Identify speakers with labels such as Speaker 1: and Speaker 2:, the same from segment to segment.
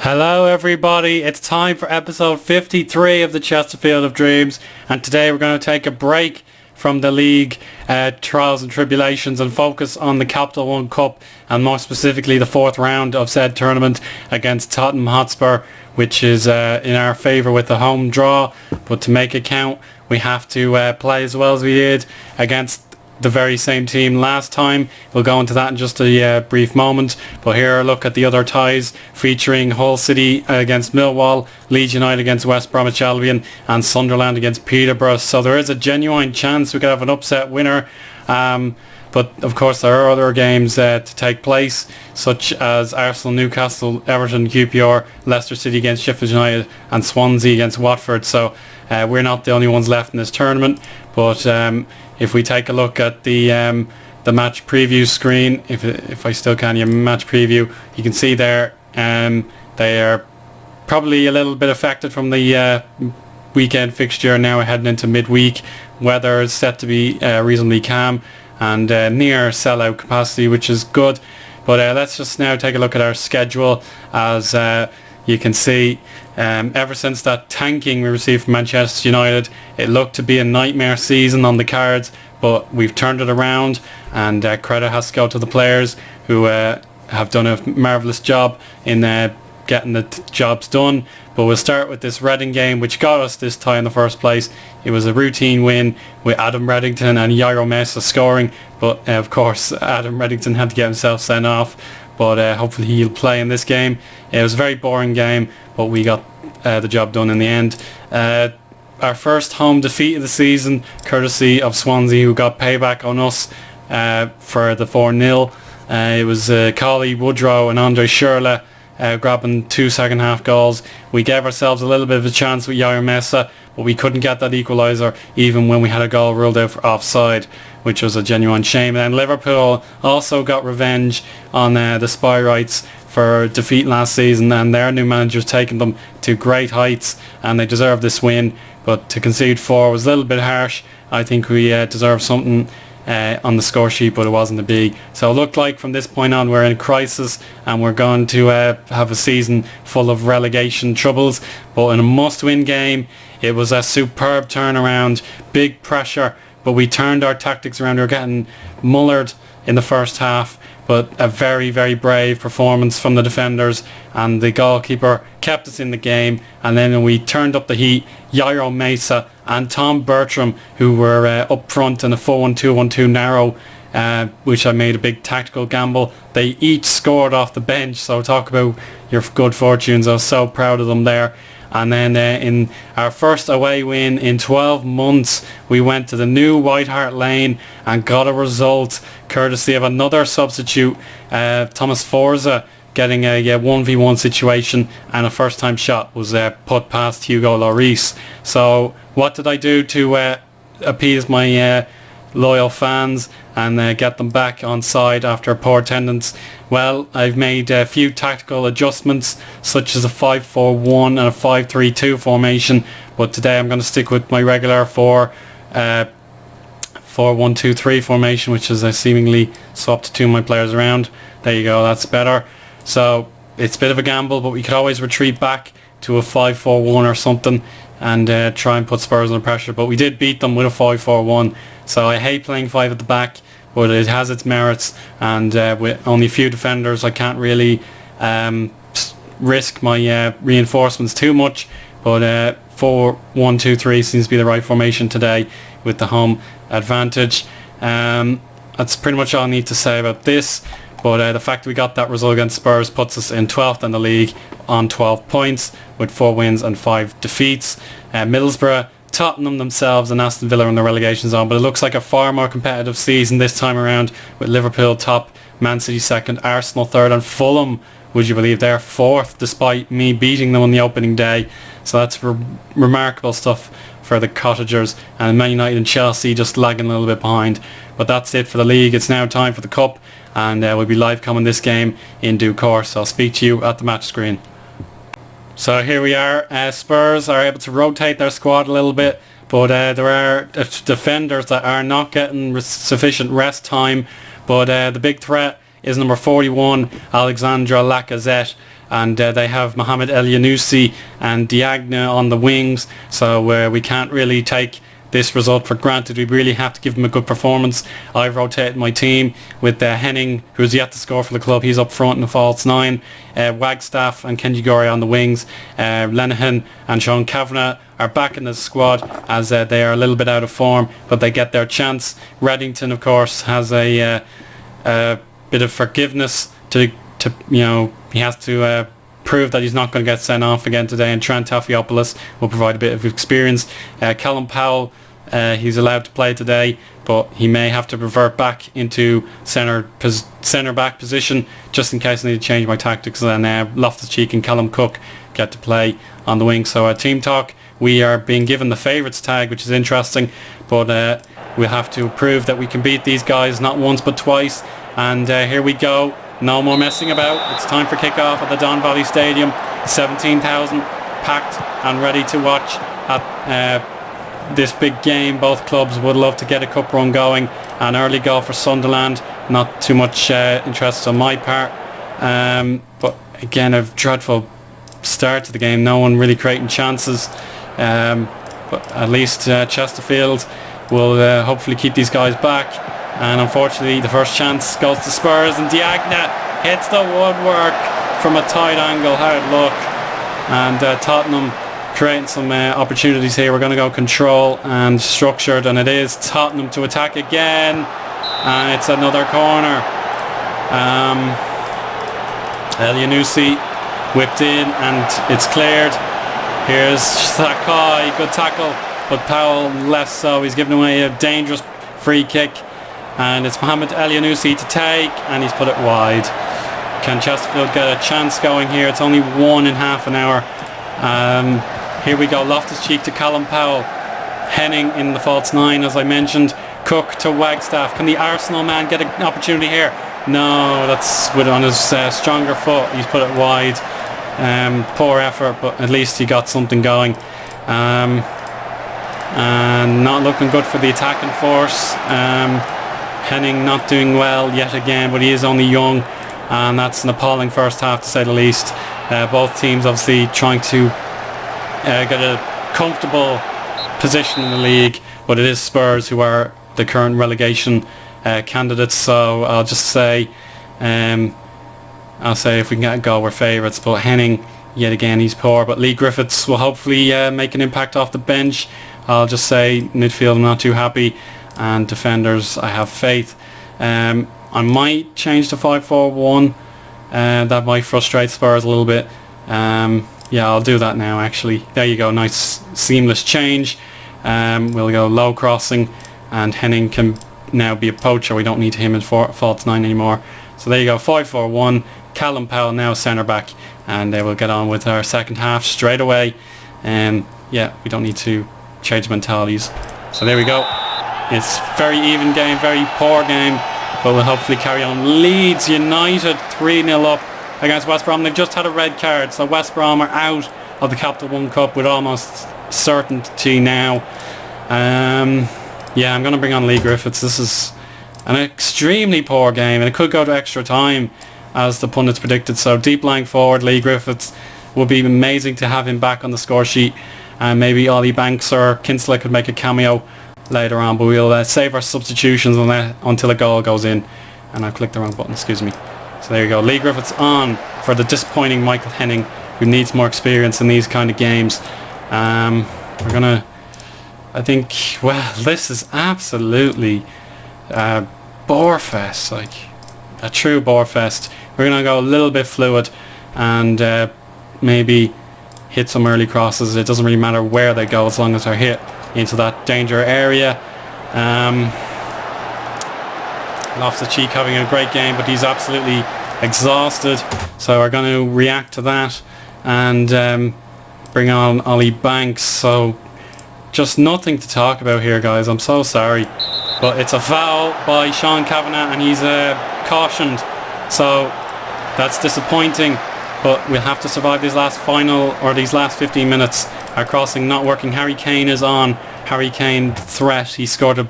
Speaker 1: Hello everybody, it's time for episode 53 of the Chesterfield of Dreams, and today we're going to take a break from the league trials and tribulations and focus on the Capital One Cup, and more specifically the fourth round of said tournament against Tottenham Hotspur, which is in our favour with the home draw. But to make it count, we have to play as well as we did against the very same team last time. We'll go into that in just a brief moment, but here a look at the other ties featuring Hull City against Millwall, Leeds United against West Bromwich Albion, and Sunderland against Peterborough. So there is a genuine chance we could have an upset winner, but of course there are other games to take place, such as Arsenal, Newcastle, Everton, QPR, Leicester City against Sheffield United, and Swansea against Watford. So we're not the only ones left in this tournament, but if we take a look at the match preview screen, if I still can, your match preview, you can see there they are probably a little bit affected from the weekend fixture. Now we're heading into midweek. Weather is set to be reasonably calm and near sellout capacity, which is good. But let's just now take a look at our schedule. As you can see, ever since that tanking we received from Manchester United, it looked to be a nightmare season on the cards, but we've turned it around, and credit has to go to the players who have done a marvellous job in getting the jobs done. But we'll start with this Reading game, which got us this tie in the first place. It was a routine win with Adam Reddington and Jairo Mesa scoring, but of course Adam Reddington had to get himself sent off, but hopefully he'll play in this game. It was a very boring game, but we got the job done in the end. Our first home defeat of the season, courtesy of Swansea, who got payback on us for the 4-0. It was Collie, Woodrow and Andre Schürrle grabbing 2 second half goals. We gave ourselves a little bit of a chance with Jairo Mesa, but we couldn't get that equaliser even when we had a goal ruled out for offside, which was a genuine shame. And then Liverpool also got revenge on the Spyrites for defeat last season, and their new manager's taken them to great heights, and they deserve this win. But to concede 4 was a little bit harsh. I think we deserve something on the score sheet, but it wasn't to be. So it looked like from this point on we're in crisis, and we're going to have a season full of relegation troubles. But in a must-win game, it was a superb turnaround, big pressure, but we turned our tactics around. We were getting mullered in the first half, but a very, very brave performance from the defenders, and the goalkeeper kept us in the game. And then when we turned up the heat, Jairo Mesa and Tom Bertram, who were up front in a 4-1-2-1-2 narrow, which I made a big tactical gamble, they each scored off the bench. So talk about your good fortunes. I was so proud of them there. And then in our first away win in 12 months, we went to the new White Hart Lane and got a result courtesy of another substitute, Thomas Forza, getting a 1v1 situation, and a first time shot was put past Hugo Lloris. So what did I do to appease my loyal fans and get them back on side after poor attendance? Well, I've made a few tactical adjustments, such as a 5-4-1 and a 5-3-2 formation, but today I'm going to stick with my regular 4-1-2-3 formation, which is I seemingly swapped 2 of my players around. There you go, that's better. So it's a bit of a gamble, but we could always retreat back to a 5-4-1 or something and try and put Spurs under pressure. But we did beat them with a 5-4-1. So I hate playing 5 at the back, but it has its merits, and with only a few defenders I can't really risk my reinforcements too much. But 4-1-2-3 seems to be the right formation today with the home advantage. That's pretty much all I need to say about this. But the fact that we got that result against Spurs puts us in 12th in the league on 12 points with 4 wins and 5 defeats. Middlesbrough, Tottenham themselves and Aston Villa in the relegation zone, but it looks like a far more competitive season this time around, with Liverpool top, Man City second, Arsenal third, and Fulham, would you believe, they're 4th despite me beating them on the opening day. So that's remarkable stuff for the Cottagers, and Man United and Chelsea just lagging a little bit behind. But that's it for the league. It's now time for the Cup, and we'll be live coming this game in due course. I'll speak to you at the match screen. So here we are. Spurs are able to rotate their squad a little bit, but there are defenders that are not getting sufficient rest time. But the big threat is number 41, Alexandre Lacazette. and they have Mohamed El Yunusi and Diagne on the wings, so we can't really take this result for granted. We really have to give them a good performance. I've rotated my team with Henning, who's yet to score for the club. He's up front in the false 9. Wagstaff and Kenji Gorey on the wings. Lenihan and Sean Kavanagh are back in the squad, as they are a little bit out of form, but they get their chance. Reddington, of course, has a bit of forgiveness to he has to prove that he's not going to get sent off again today, and Trent Tafiopoulos will provide a bit of experience. Callum Powell, he's allowed to play today, but he may have to revert back into centre back position just in case I need to change my tactics. And Loftus-Cheek and Callum Cook get to play on the wing. So team talk, we are being given the favourites tag, which is interesting, but we'll have to prove that we can beat these guys not once but twice. And here we go. No more messing about. It's time for kick-off at the Don Valley Stadium. 17,000 packed and ready to watch at this big game. Both clubs would love to get a cup run going. An early goal for Sunderland. Not too much interest on my part. But again, a dreadful start to the game. No one really creating chances. But at least Chesterfield will hopefully keep these guys back. And unfortunately the first chance goes to Spurs, and Diagne hits the woodwork from a tight angle. Hard luck. And Tottenham creating some opportunities here. We're going to go control and structured, and it is Tottenham to attack again, and it's another corner. El Yunusi whipped in and it's cleared. Here's Sakai, good tackle, but Powell less so. He's given away a dangerous free kick. And it's Mohamed El Yunusi to take, and he's put it wide. Can Chesterfield get a chance going here? It's only one in half an hour. Here we go, Loftus-Cheek to Callum Powell. Henning in the false 9, as I mentioned. Cook to Wagstaff. Can the Arsenal man get an opportunity here? No, that's on his stronger foot. He's put it wide. Poor effort, but at least he got something going. And not looking good for the attacking force. Henning not doing well yet again, but he is only young, and that's an appalling first half to say the least. Both teams obviously trying to get a comfortable position in the league, but it is Spurs who are the current relegation candidates. So I'll just say, if we can get a goal, we're favourites. But Henning, yet again, he's poor. But Lee Griffiths will hopefully make an impact off the bench. I'll just say midfield, I'm not too happy. And defenders, I have faith. I might change to 5-4-1. That might frustrate Spurs a little bit. Yeah, I'll do that now actually. There you go, nice seamless change. We'll go low crossing, and Henning can now be a poacher. We don't need him in false 9 anymore. So there you go, 5-4-1. Callum Powell now centre back, and we'll get on with our second half straight away. Yeah, we don't need to change mentalities. So there we go. It's very even game, very poor game, but we'll hopefully carry on. Leeds United 3-0 up against West Brom. They've just had a red card, so West Brom are out of the Capital One Cup with almost certainty now. Yeah, I'm going to bring on Lee Griffiths. This is an extremely poor game, and it could go to extra time, as the pundits predicted. So deep lying forward, Lee Griffiths, would be amazing to have him back on the score sheet. And maybe Ollie Banks or Kinsley could make a cameo later on, but we'll save our substitutions until a goal goes in. And I clicked the wrong button, excuse me. So there you go, Lee Griffiths on for the disappointing Michael Henning, who needs more experience in these kind of games. We're gonna, I think, well, this is absolutely bore fest, like a true bore fest. We're gonna go a little bit fluid and maybe hit some early crosses. It doesn't really matter where they go as long as they're hit into that danger area. Loftus-Cheek having a great game, but he's absolutely exhausted, so we're going to react to that and bring on Ollie Banks. So just nothing to talk about here, guys. I'm so sorry, but it's a foul by Sean Kavanagh, and he's cautioned, so that's disappointing. But we'll have to survive these last 15 minutes. Our crossing not working. Harry Kane is on. Harry Kane threat. He scored a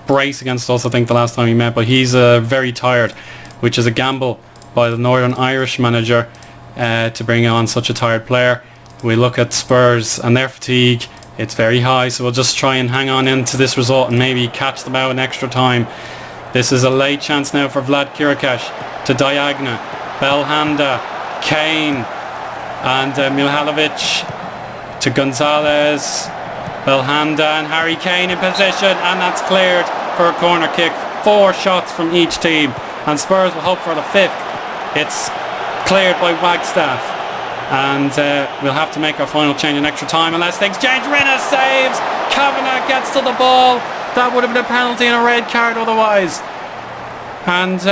Speaker 1: brace against us, I think, the last time he met, but he's very tired, which is a gamble by the Northern Irish manager. to bring on such a tired player. We look at Spurs and their fatigue. It's very high, so we'll just try and hang on into this result and maybe catch them out in extra time. This is a late chance now for Vlad Kirikash to Diagna, Belhanda, Kane, and Mihalovic to Gonzalez, Belhanda and Harry Kane in position, and that's cleared for a corner kick. 4 shots from each team, and Spurs will hope for the 5th. It's cleared by Wagstaff, and we'll have to make our final change in extra time unless things change. Rinna saves, Kavanagh gets to the ball. That would have been a penalty and a red card otherwise. And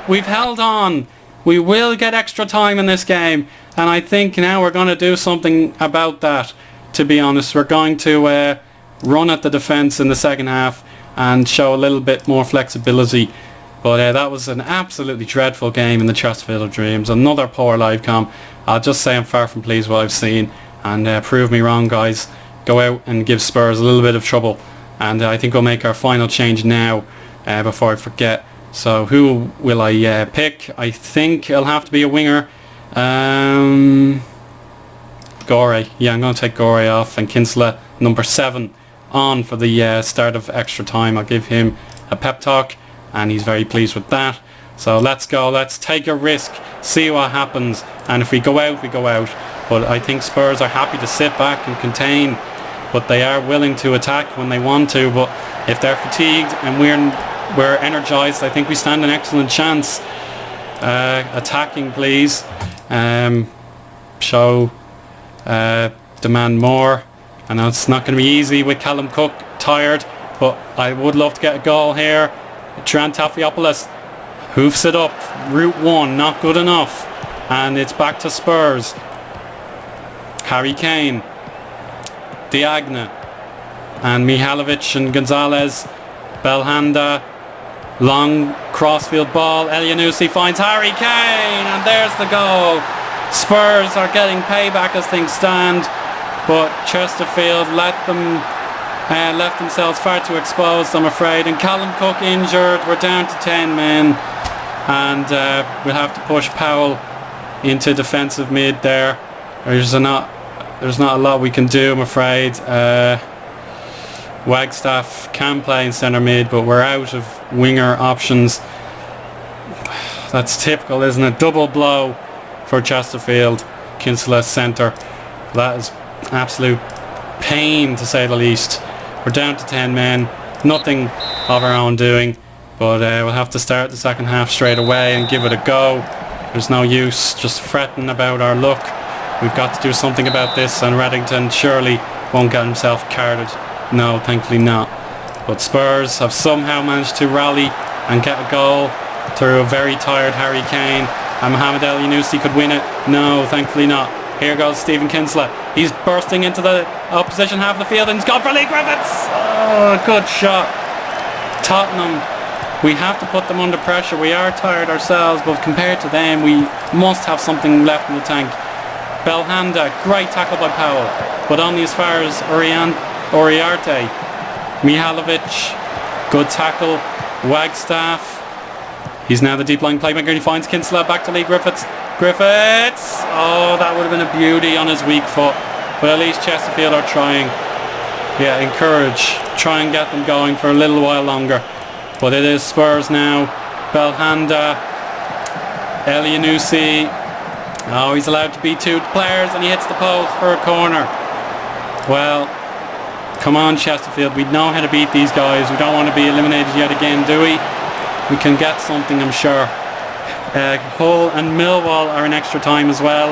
Speaker 1: we've held on. We will get extra time in this game, and I think now we're going to do something about that. To be honest, we're going to run at the defence in the second half and show a little bit more flexibility. But that was an absolutely dreadful game in the Chesterfield of Dreams. Another poor live com. I'll just say I'm far from pleased with what I've seen, and prove me wrong, guys. Go out and give Spurs a little bit of trouble, and I think we'll make our final change now before I forget. So who will I pick? I think it'll have to be a winger. Gore. Yeah, I'm going to take Gore off, and Kinsella, number 7, on for the start of extra time. I'll give him a pep talk, and he's very pleased with that. So let's go. Let's take a risk, see what happens, and if we go out, we go out. But I think Spurs are happy to sit back and contain, but they are willing to attack when they want to. But if they're fatigued and we're energised, I think we stand an excellent chance. Attacking, please. Demand more. I know it's not going to be easy with Callum Cook tired, but I would love to get a goal here. Trent Tafiopoulos hoofs it up. Route 1, not good enough. And it's back to Spurs. Harry Kane, Diagna, and Mihalovic and Gonzalez. Belhanda, long crossfield ball. Elyounoussi finds Harry Kane, and there's the goal. Spurs are getting payback as things stand, but Chesterfield left themselves far too exposed, I'm afraid. And Callum Cook injured. We're down to 10 men, and we'll have to push Powell into defensive mid there. There's not a lot we can do, I'm afraid. Wagstaff can play in centre mid, but we're out of winger options. That's typical, isn't it? Double blow for Chesterfield. Kinsella centre. That is absolute pain, to say the least. We're down to 10 men. Nothing of our own doing, but we'll have to start the second half straight away and give it a go. There's no use just fretting about our luck. We've got to do something about this, and Reddington surely won't get himself carded. No, thankfully not. But Spurs have somehow managed to rally and get a goal through a very tired Harry Kane. And Mohamed Elyounoussi could win it. No, thankfully not. Here goes Stephen Kinsella. He's bursting into the opposition half of the field, and he's gone for Lee Griffiths. Oh, good shot. Tottenham, we have to put them under pressure. We are tired ourselves, but compared to them, we must have something left in the tank. Belhanda, great tackle by Powell, but only as far as Uriarte. Mihalovic, good tackle. Wagstaff, he's now the deep line playmaker, and he finds Kinsella. Back to Lee Griffiths. Oh, that would have been a beauty on his weak foot, but at least Chesterfield are trying. Yeah, encourage, try and get them going for a little while longer. But it is Spurs now. Belhanda, Elyounoussi. Oh, he's allowed to beat 2 players, and he hits the post for a corner. Well, come on Chesterfield, we know how to beat these guys. We don't want to be eliminated yet again, do we? We can get something, I'm sure. Hull and Millwall are in extra time as well.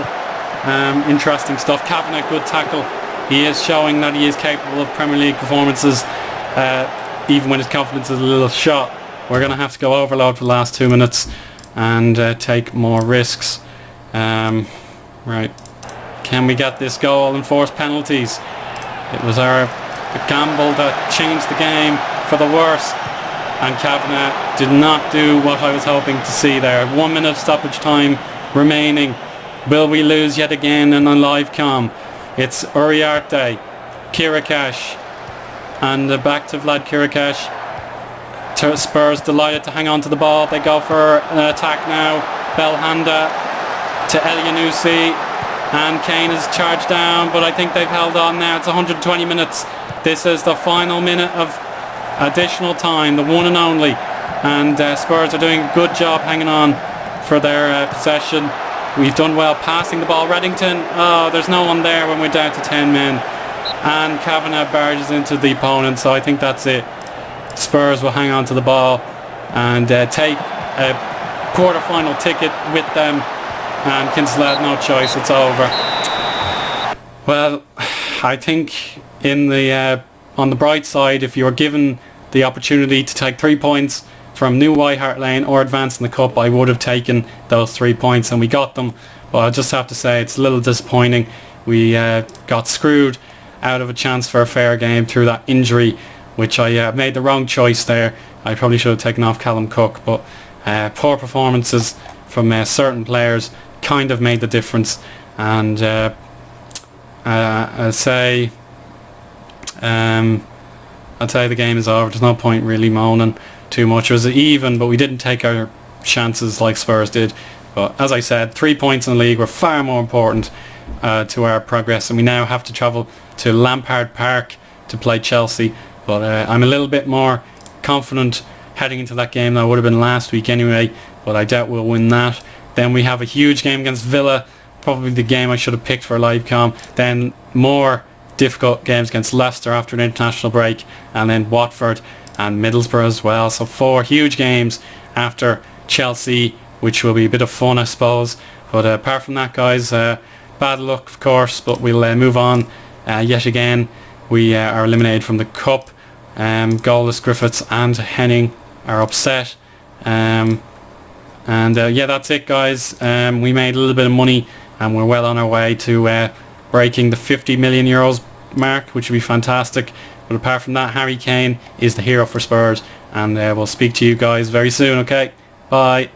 Speaker 1: Interesting stuff. Kavanagh, good tackle. He is showing that he is capable of Premier League performances, even when his confidence is a little shot. We're going to have to go overload for the last 2 minutes and take more risks. Right. Can we get this goal and force penalties? It was our gamble that changed the game for the worse, and Kavanagh did not do what I was hoping to see there. 1 minute stoppage time remaining. Will we lose yet again in a live com? It's Uriarte, Kirikash, and back to Vlad Kirikash. Spurs delighted to hang on to the ball. They go for an attack now. Belhanda to Elyounoussi, and Kane is charged down, but I think they've held on now. It's 120 minutes. This is the final minute of additional time, the one and only, and Spurs are doing a good job hanging on for their possession. We've done well passing the ball. Reddington, there's no one there when we're down to 10 men, and Kavanagh barges into the opponent, so I think that's it. Spurs will hang on to the ball and take a quarter-final ticket with them, and Kinsella had no choice. It's over. Well, I think on the bright side, if you were given the opportunity to take 3 points from New White Hart Lane or advance in the cup, I would have taken those 3 points, and we got them. But I just have to say it's a little disappointing. We got screwed out of a chance for a fair game through that injury, which I made the wrong choice there. I probably should have taken off Callum Cook, but poor performances from certain players kind of made the difference. And I'd say the game is over. There's no point really moaning too much. It was even, but we didn't take our chances like Spurs did. But as I said, 3 points in the league were far more important to our progress, and we now have to travel to Lampard Park to play Chelsea. But I'm a little bit more confident heading into that game than I would have been last week anyway, but I doubt we'll win that. Then we have a huge game against Villa, probably the game I should have picked for a live com. Then more difficult games against Leicester after an international break, and then Watford and Middlesbrough as well. So 4 huge games after Chelsea, which will be a bit of fun, I suppose. But apart from that, guys, bad luck of course, but we'll move on. Yet again, we are eliminated from the cup. Goalless Griffiths and Henning are upset. Yeah, that's it, guys. We made a little bit of money, and we're well on our way to breaking the 50 million euros mark, which would be fantastic. But apart from that, Harry Kane is the hero for Spurs, and we'll speak to you guys very soon. Okay, bye.